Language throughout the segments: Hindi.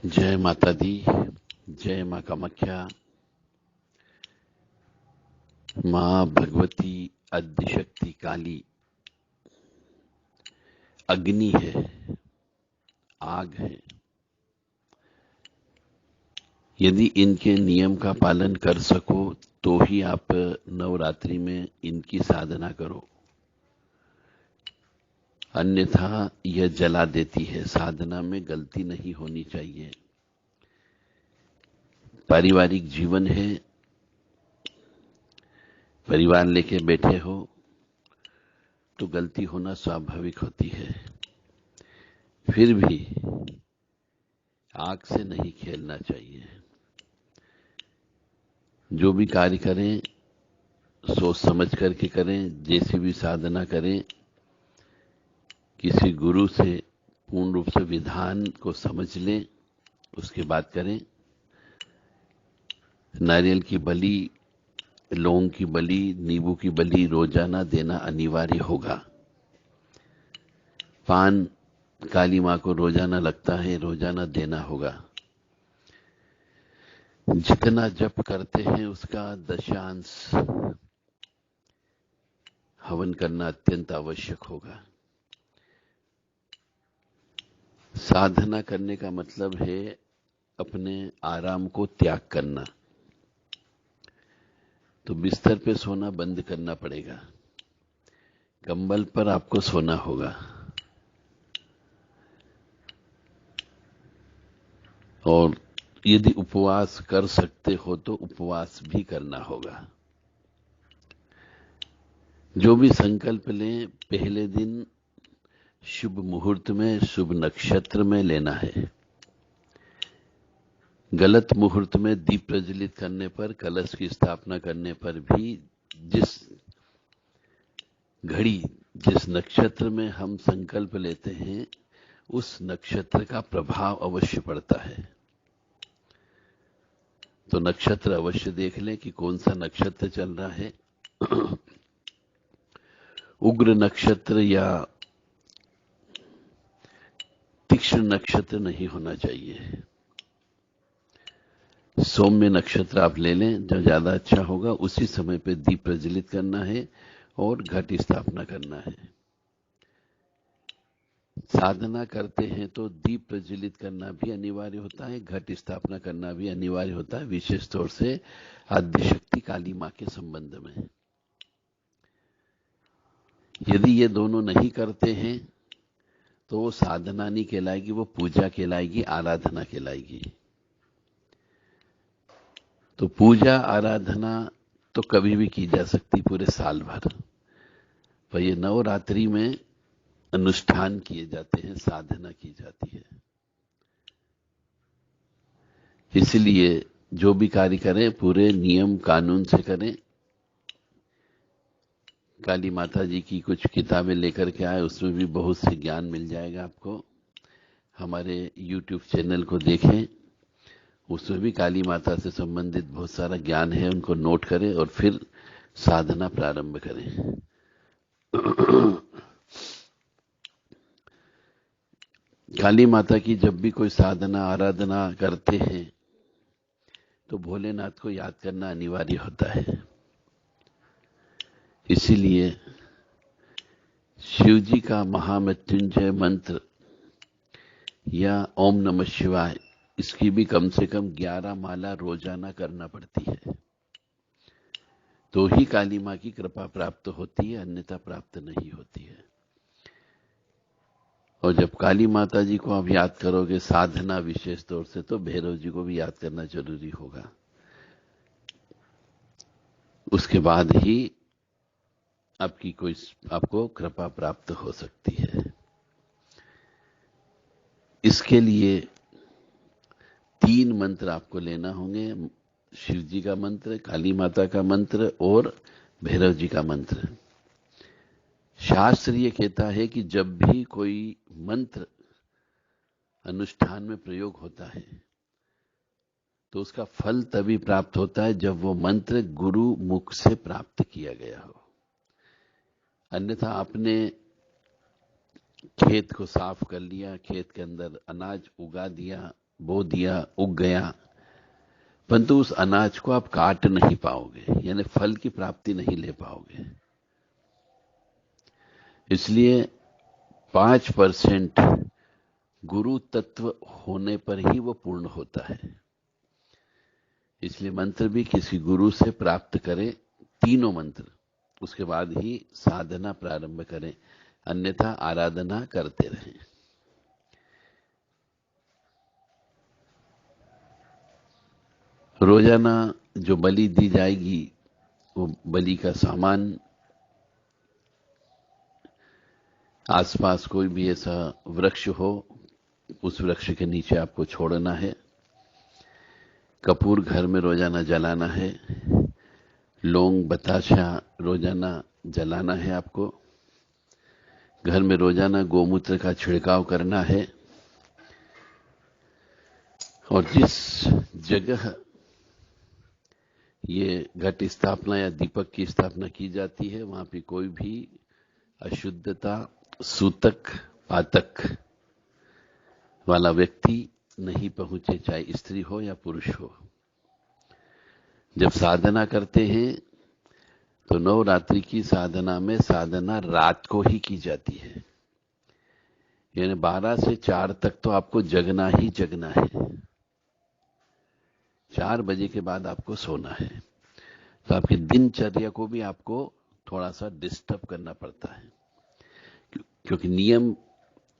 जय माता दी। जय माँ कामाख्या। माँ भगवती आदिशक्ति काली अग्नि है, आग है। यदि इनके नियम का पालन कर सको तो ही आप नवरात्रि में इनकी साधना करो, अन्यथा यह जला देती है। साधना में गलती नहीं होनी चाहिए। पारिवारिक जीवन है, परिवार लेके बैठे हो तो गलती होना स्वाभाविक होती है। फिर भी आग से नहीं खेलना चाहिए। जो भी कार्य करें सोच समझ करके करें। जैसी भी साधना करें, किसी गुरु से पूर्ण रूप से विधान को समझ लें, उसके बाद करें। नारियल की बलि, लौंग की बलि, नींबू की बलि रोजाना देना अनिवार्य होगा। पान काली मां को रोजाना लगता है, रोजाना देना होगा। जितना जप करते हैं उसका दशांश हवन करना अत्यंत आवश्यक होगा। साधना करने का मतलब है अपने आराम को त्याग करना। तो बिस्तर पे सोना बंद करना पड़ेगा, कंबल पर आपको सोना होगा। और यदि उपवास कर सकते हो तो उपवास भी करना होगा। जो भी संकल्प लें पहले दिन शुभ मुहूर्त में, शुभ नक्षत्र में लेना है। गलत मुहूर्त में दीप प्रज्वलित करने पर, कलश की स्थापना करने पर भी जिस घड़ी, जिस नक्षत्र में हम संकल्प लेते हैं उस नक्षत्र का प्रभाव अवश्य पड़ता है। तो नक्षत्र अवश्य देख लें कि कौन सा नक्षत्र चल रहा है। उग्र नक्षत्र या तीक्ष्ण नक्षत्र नहीं होना चाहिए। सौम्य नक्षत्र आप ले लें, जो ज्यादा अच्छा होगा। उसी समय पे दीप प्रज्वलित करना है और घट स्थापना करना है। साधना करते हैं तो दीप प्रज्वलित करना भी अनिवार्य होता है, घट स्थापना करना भी अनिवार्य होता है, विशेष तौर से आदिशक्ति काली मां के संबंध में। यदि ये दोनों नहीं करते हैं तो वो साधना नहीं कहलाएगी, वो पूजा कहलाएगी, आराधना कहलाएगी। तो पूजा आराधना तो कभी भी की जा सकती पूरे साल भर, पर ये नवरात्रि में अनुष्ठान किए जाते हैं, साधना की जाती है। इसलिए जो भी कार्य करें पूरे नियम कानून से करें। काली माता जी की कुछ किताबें लेकर के आए, उसमें भी बहुत से ज्ञान मिल जाएगा आपको। हमारे YouTube चैनल को देखें, उसमें भी काली माता से संबंधित बहुत सारा ज्ञान है, उनको नोट करें और फिर साधना प्रारंभ करें। काली माता की जब भी कोई साधना आराधना करते हैं तो भोलेनाथ को याद करना अनिवार्य होता है। इसीलिए शिव जी का महामृत्युंजय मंत्र या ओम नमः शिवाय, इसकी भी कम से कम 11 माला रोजाना करना पड़ती है, तो ही काली मां की कृपा प्राप्त होती है, अन्यथा प्राप्त नहीं होती है। और जब काली माता जी को आप याद करोगे साधना विशेष तौर से, तो भैरव जी को भी याद करना जरूरी होगा। उसके बाद ही आपको कृपा प्राप्त हो सकती है। इसके लिए 3 मंत्र आपको लेना होंगे, शिव जी का मंत्र, काली माता का मंत्र और भैरव जी का मंत्र। शास्त्र ये कहता है कि जब भी कोई मंत्र अनुष्ठान में प्रयोग होता है तो उसका फल तभी प्राप्त होता है जब वो मंत्र गुरु मुख से प्राप्त किया गया हो। अन्यथा आपने खेत को साफ कर लिया, खेत के अंदर अनाज उगा दिया बो दिया, उग गया, परंतु उस अनाज को आप काट नहीं पाओगे, यानी फल की प्राप्ति नहीं ले पाओगे। इसलिए 5% गुरु तत्व होने पर ही वो पूर्ण होता है। इसलिए मंत्र भी किसी गुरु से प्राप्त करें, तीनों मंत्र, उसके बाद ही साधना प्रारंभ करें, अन्यथा आराधना करते रहें। रोजाना जो बलि दी जाएगी वो बलि का सामान, आसपास कोई भी ऐसा वृक्ष हो उस वृक्ष के नीचे आपको छोड़ना है। कपूर घर में रोजाना जलाना है। लौंग बताशा रोजाना जलाना है आपको। घर में रोजाना गोमूत्र का छिड़काव करना है। और जिस जगह ये घट स्थापना या दीपक की स्थापना की जाती है वहां पे कोई भी अशुद्धता, सूतक, पातक वाला व्यक्ति नहीं पहुंचे, चाहे स्त्री हो या पुरुष हो। जब साधना करते हैं तो नवरात्रि की साधना में साधना रात को ही की जाती है, यानी 12 से 4 तक तो आपको जगना ही जगना है। 4 बजे के बाद आपको सोना है। तो आपकी दिनचर्या को भी आपको थोड़ा सा डिस्टर्ब करना पड़ता है, क्योंकि नियम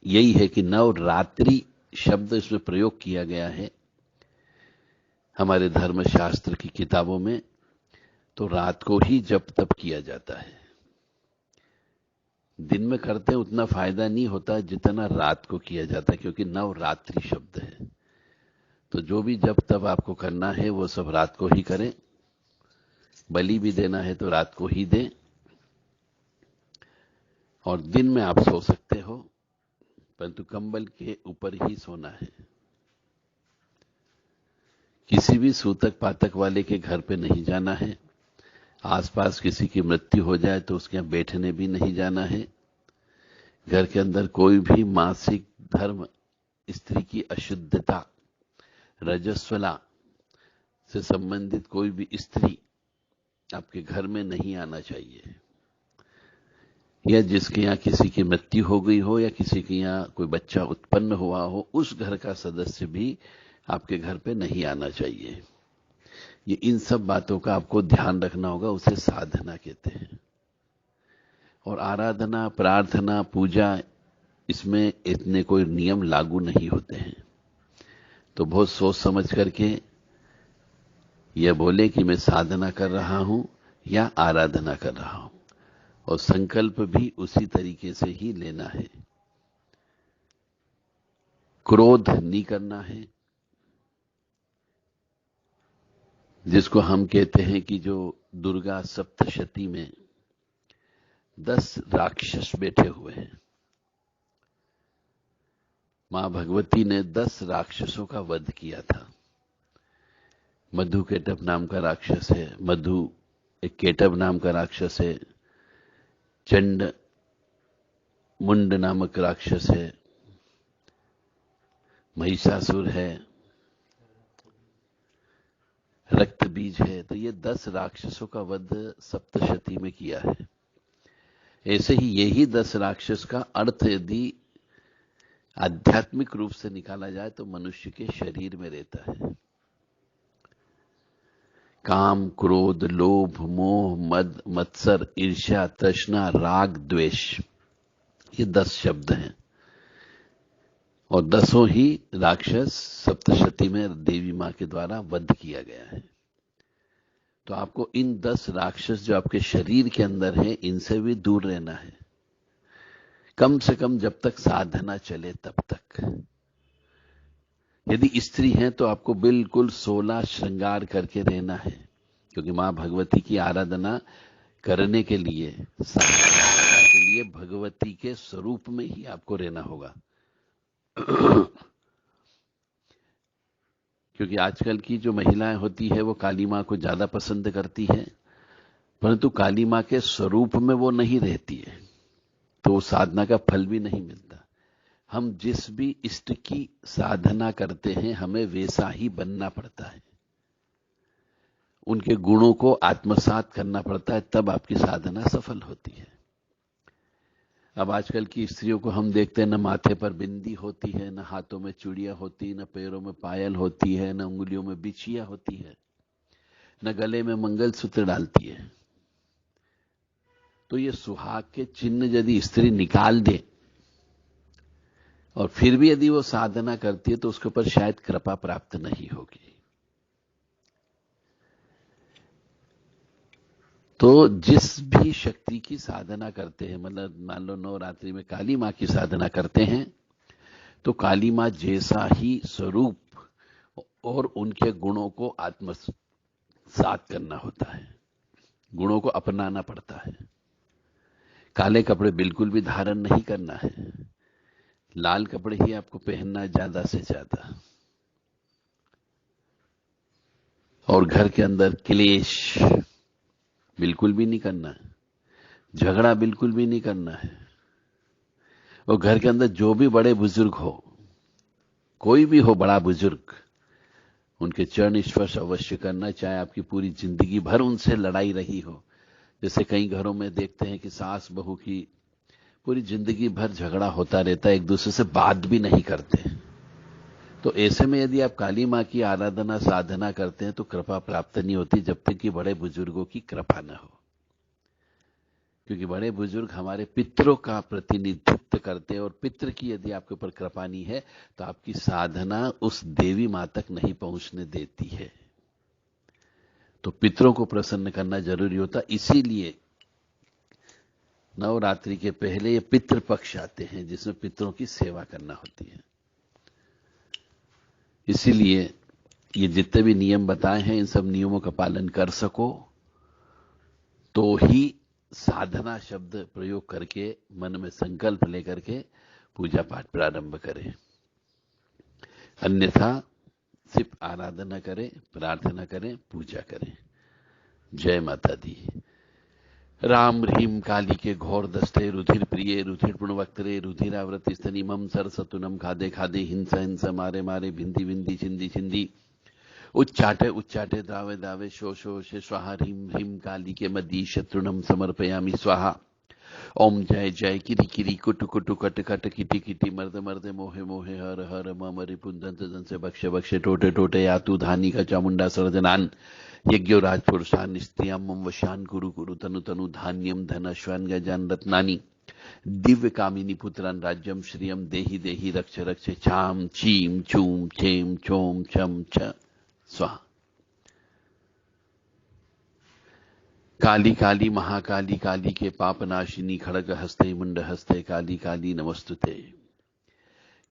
यही है कि नवरात्रि शब्द इसमें प्रयोग किया गया है हमारे धर्मशास्त्र की किताबों में, तो रात को ही जप तप किया जाता है। दिन में करते हैं उतना फायदा नहीं होता जितना रात को किया जाता है, क्योंकि नवरात्रि शब्द है। तो जो भी जप तप आपको करना है वो सब रात को ही करें। बलि भी देना है तो रात को ही दें। और दिन में आप सो सकते हो, परंतु कंबल के ऊपर ही सोना है। किसी भी सूतक पातक वाले के घर पे नहीं जाना है। आसपास किसी की मृत्यु हो जाए तो उसके यहां बैठने भी नहीं जाना है। घर के अंदर कोई भी मासिक धर्म, स्त्री की अशुद्धता, रजस्वला से संबंधित कोई भी स्त्री आपके घर में नहीं आना चाहिए। या जिसके यहां किसी की मृत्यु हो गई हो या किसी के यहां कोई बच्चा उत्पन्न हुआ हो, उस घर का सदस्य भी आपके घर पे नहीं आना चाहिए। ये इन सब बातों का आपको ध्यान रखना होगा, उसे साधना कहते हैं। और आराधना, प्रार्थना, पूजा, इसमें इतने कोई नियम लागू नहीं होते हैं। तो बहुत सोच समझ करके यह बोले कि मैं साधना कर रहा हूं या आराधना कर रहा हूं, और संकल्प भी उसी तरीके से ही लेना है। क्रोध नहीं करना है, जिसको हम कहते हैं कि जो दुर्गा सप्तशती में 10 राक्षस बैठे हुए हैं। मां भगवती ने 10 राक्षसों का वध किया था। मधु केटव नाम का राक्षस है, मधु एक केटव नाम का राक्षस है, चंड मुंड नामक राक्षस है, महिषासुर है, रक्त बीज है। तो ये 10 राक्षसों का वध सप्तशती में किया है। ऐसे ही यही 10 राक्षस का अर्थ यदि आध्यात्मिक रूप से निकाला जाए तो मनुष्य के शरीर में रहता है। काम, क्रोध, लोभ, मोह, मद, मत्सर, ईर्ष्या, तृष्णा, राग, द्वेष, ये 10 शब्द हैं। और 10 ही राक्षस सप्तशती में देवी मां के द्वारा वध किया गया है। तो आपको इन 10 राक्षस जो आपके शरीर के अंदर है, इनसे भी दूर रहना है, कम से कम जब तक साधना चले तब तक। यदि स्त्री हैं तो आपको बिल्कुल 16 श्रृंगार करके रहना है, क्योंकि मां भगवती की आराधना करने के लिए, साधना के लिए भगवती के स्वरूप में ही आपको रहना होगा। क्योंकि आजकल की जो महिलाएं होती है वो काली मां को ज्यादा पसंद करती है, परंतु काली मां के स्वरूप में वो नहीं रहती है, तो साधना का फल भी नहीं मिलता। हम जिस भी इष्ट की साधना करते हैं हमें वैसा ही बनना पड़ता है, उनके गुणों को आत्मसात करना पड़ता है, तब आपकी साधना सफल होती है। अब आजकल की स्त्रियों को हम देखते हैं, न माथे पर बिंदी होती है, न हाथों में चूड़ियां होती, न पैरों में पायल होती है, न उंगलियों में बिछिया होती है, न गले में मंगलसूत्र डालती है। तो ये सुहाग के चिन्ह यदि स्त्री निकाल दे और फिर भी यदि वो साधना करती है तो उसके ऊपर शायद कृपा प्राप्त नहीं होगी। तो जिस भी शक्ति की साधना करते हैं, मतलब मान लो नवरात्रि में काली मां की साधना करते हैं, तो काली मां जैसा ही स्वरूप और उनके गुणों को आत्मसात करना होता है, गुणों को अपनाना पड़ता है। काले कपड़े बिल्कुल भी धारण नहीं करना है, लाल कपड़े ही आपको पहनना है ज्यादा से ज्यादा। और घर के अंदर क्लेश बिल्कुल भी नहीं करना है, झगड़ा बिल्कुल भी नहीं करना है। और घर के अंदर जो भी बड़े बुजुर्ग हो, कोई भी हो बड़ा बुजुर्ग, उनके चरण स्पर्श अवश्य करना, चाहे आपकी पूरी जिंदगी भर उनसे लड़ाई रही हो। जैसे कई घरों में देखते हैं कि सास बहू की पूरी जिंदगी भर झगड़ा होता रहता है, एक दूसरे से बात भी नहीं करते। तो ऐसे में यदि आप काली मां की आराधना साधना करते हैं तो कृपा प्राप्त नहीं होती जब तक कि बड़े बुजुर्गों की कृपा न हो। क्योंकि बड़े बुजुर्ग हमारे पितरों का प्रतिनिधित्व करते हैं, और पितृ की यदि आपके ऊपर कृपा नहीं है तो आपकी साधना उस देवी मां तक नहीं पहुंचने देती है। तो पितरों को प्रसन्न करना जरूरी होता। इसीलिए नवरात्रि के पहले ये पितृ पक्ष आते हैं जिसमें पितरों की सेवा करना होती है। इसीलिए ये जितने भी नियम बताए हैं, इन सब नियमों का पालन कर सको तो ही साधना शब्द प्रयोग करके मन में संकल्प लेकर के पूजा पाठ प्रारंभ करें। अन्यथा सिर्फ आराधना करें, प्रार्थना करें, पूजा करें। जय माता दी। राम ह्रीम काली के घोर दस्ते, रुधिर प्रिय रुधिर पुण्यवक्तरे, रुधिरावृत स्तनिमम सरसतुनम खादे खादे, हिंसा हिंसा मारे मारे, भिंदी भिंदी चिंदी चिंदी, उच्चाटे उच्चाटे, दावे दावे, शो शो शे, स्वाहा ह्रीम ह्रीम काली के मदी शत्रुणम समर्पयामि स्वाहा। ओम जय जय किरी किरी कुटु कुटु कट कट किटी किटी, मर्द मर्द मोहे मोहे, हर हर मम रिपुन दंत दंत से, बक्षे बक्षे, टोटे टोटे, यातु धानी का चामुंडा सर्जनान, यज्ञो राजपुरुषान स्त्रियां मम वशान कुरु कुरु, तनु तनु धान्यम धनश्वान गजान रत्नानि, दिव्य कामिनी पुत्रान राज्यम श्रियम देहि देहि, रक्ष रक्ष, छाम चीम चूम छेम छोम छम छ स्वाहा। काली काली महाकाली काली के पापनाशिनी, खड़ग हस्ते मुंड हस्ते, काली काली नमस्तुते।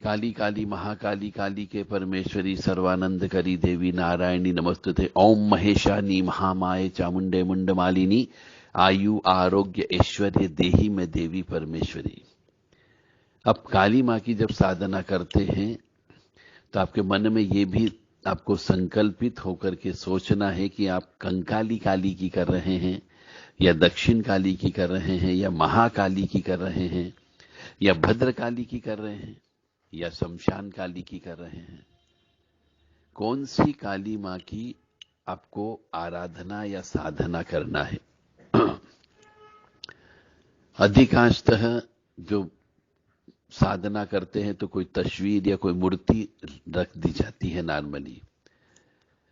काली काली महाकाली काली के परमेश्वरी, सर्वानंद करी देवी, नारायणी नमस्तुते। ओम महेशानी महामाये चामुंडे मुंड मालिनी, आयु आरोग्य ऐश्वर्य देही में देवी परमेश्वरी। अब काली मां की जब साधना करते हैं तो आपके मन में ये भी आपको संकल्पित होकर के सोचना है कि आप कंकाली काली की कर रहे हैं, या दक्षिण काली की कर रहे हैं, या महाकाली की कर रहे हैं, या भद्रकाली की कर रहे हैं, या शमशान काली की कर रहे हैं। कौन सी काली मां की आपको आराधना या साधना करना है? अधिकांशतः जो साधना करते हैं तो कोई तस्वीर या कोई मूर्ति रख दी जाती है नॉर्मली।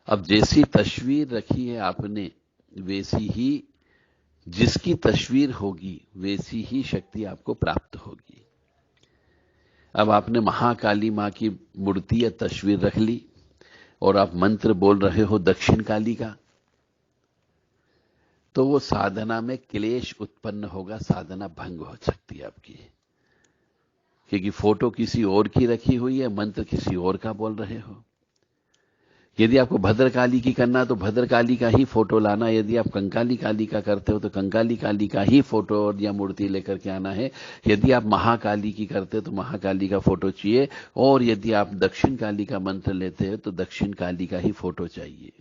अब जैसी तस्वीर रखी है आपने, वैसी ही जिसकी तस्वीर होगी वैसी ही शक्ति आपको प्राप्त होगी। अब आपने महाकाली मां की मूर्ति या तस्वीर रख ली और आप मंत्र बोल रहे हो दक्षिण काली का, तो वो साधना में क्लेश उत्पन्न होगा, साधना भंग हो सकती है आपकी। क्योंकि फोटो किसी और की रखी हुई है, मंत्र किसी और का बोल रहे हो। यदि आपको भद्रकाली की करना तो भद्रकाली का ही फोटो लाना, यदि आप कंकाली काली का करते हो तो कंकाली काली का ही फोटो या मूर्ति लेकर के आना है। यदि आप महाकाली की करते हो तो महाकाली का फोटो चाहिए, और यदि आप दक्षिण काली का मंत्र लेते हो तो दक्षिण काली का ही फोटो चाहिए।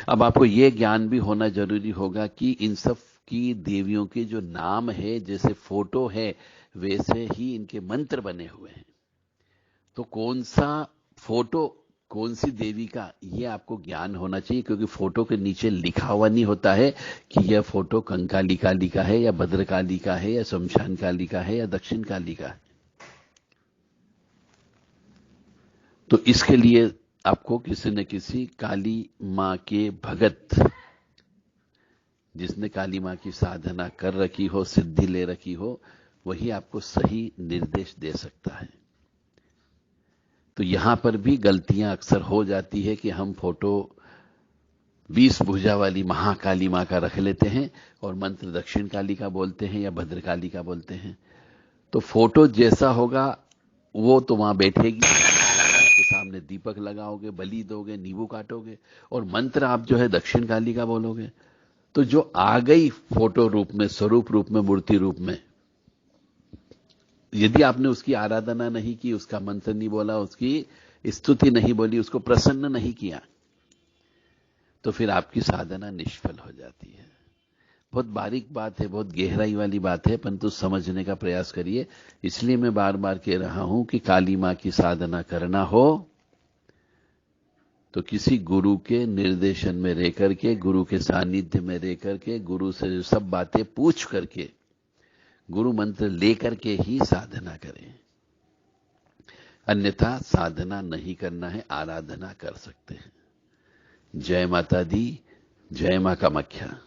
अब आपको यह ज्ञान भी होना जरूरी होगा कि इन सब की देवियों के जो नाम है, जैसे फोटो है वैसे ही इनके मंत्र बने हुए हैं। तो कौन सा फोटो, कौन सी देवी का, ये आपको ज्ञान होना चाहिए, क्योंकि फोटो के नीचे लिखा हुआ नहीं होता है कि यह फोटो कंकाली काली का है या भद्रकाली का है या शमशान काली का है या दक्षिण काली का है। तो इसके लिए आपको किसी न किसी काली मां के भगत, जिसने काली मां की साधना कर रखी हो, सिद्धि ले रखी हो, वही आपको सही निर्देश दे सकता है। तो यहां पर भी गलतियां अक्सर हो जाती है कि हम फोटो 20 भुजा वाली महाकाली मां का रख लेते हैं और मंत्र दक्षिण काली का बोलते हैं या भद्रकाली का बोलते हैं। तो फोटो जैसा होगा वो तो वहां बैठेगी, उसके सामने दीपक लगाओगे, बलि दोगे, नींबू काटोगे, और मंत्र आप जो है दक्षिण काली का बोलोगे। तो जो आ गई फोटो रूप में, स्वरूप रूप में, मूर्ति रूप में, यदि आपने उसकी आराधना नहीं की, उसका मंत्र नहीं बोला, उसकी स्तुति नहीं बोली, उसको प्रसन्न नहीं किया, तो फिर आपकी साधना निष्फल हो जाती है। बहुत बारीक बात है, बहुत गहराई वाली बात है, परंतु समझने का प्रयास करिए। इसलिए मैं बार बार कह रहा हूं कि काली मां की साधना करना हो तो किसी गुरु के निर्देशन में रह करके, गुरु के सानिध्य में रह करके, गुरु से जो सब बातें पूछ करके, गुरु मंत्र लेकर के ही साधना करें। अन्यथा साधना नहीं करना है, आराधना कर सकते हैं। जय माता दी, जय मां कामाख्या।